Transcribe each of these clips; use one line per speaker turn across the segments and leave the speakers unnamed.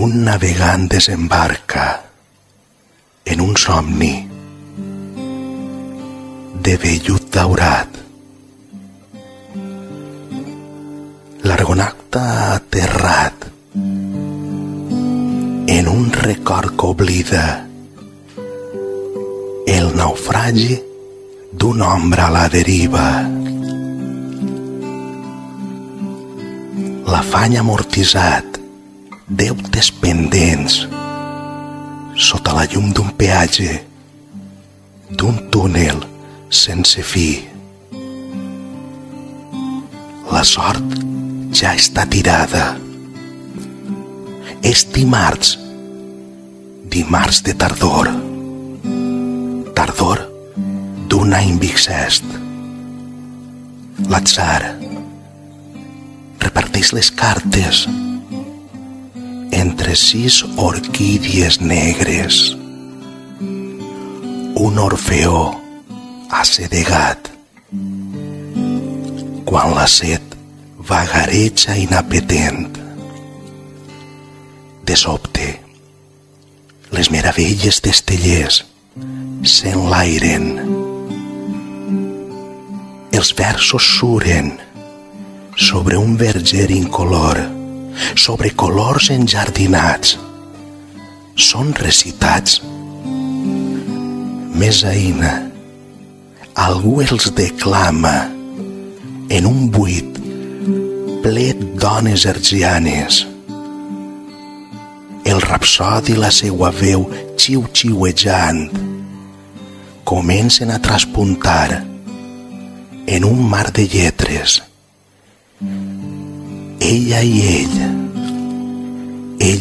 Un navegant desembarca en un somni de vellut daurat. L'argonauta ha aterrat en un record que oblida el naufragi d'un ombra a la deriva. L'afany amortitzat, deutes pendents, sota la llum d'un peatge, d'un túnel sense fi. La sort ja està tirada. És dimarts de tardor, tardor d'un any bixest. L'atzar reparteix les cartes entre 6 orquídies negres. Un orfeó assedegat quan la set vagareja inapetent. De sobte, les meravelles d'Estellers s'enlairen. Els versos suren sobre un verger incolor, sobre colors enjardinats. Són recitats. Més aïna, algú els declama en un buit ple dones ergianes. El rapsodi i la seua veu xiu-xiuejant comencen a traspuntar en un mar de lletres. Ella i ell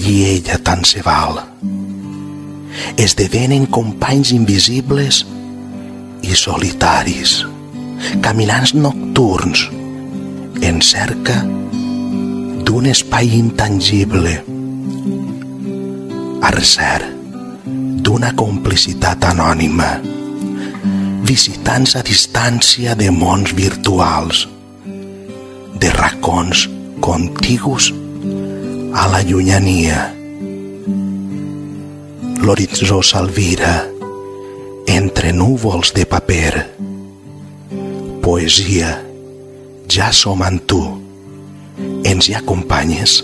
i ella tant se val. Esdevenen companys invisibles i solitaris, caminants nocturns en cerca d'un espai intangible, a recer d'una complicitat anònima, visitants a distància de mons virtuals, de racons contigus a la llunyania. L'horitzó s'alvira entre núvols de paper. Poesia, ja som amb tu. Ens hi acompanyes?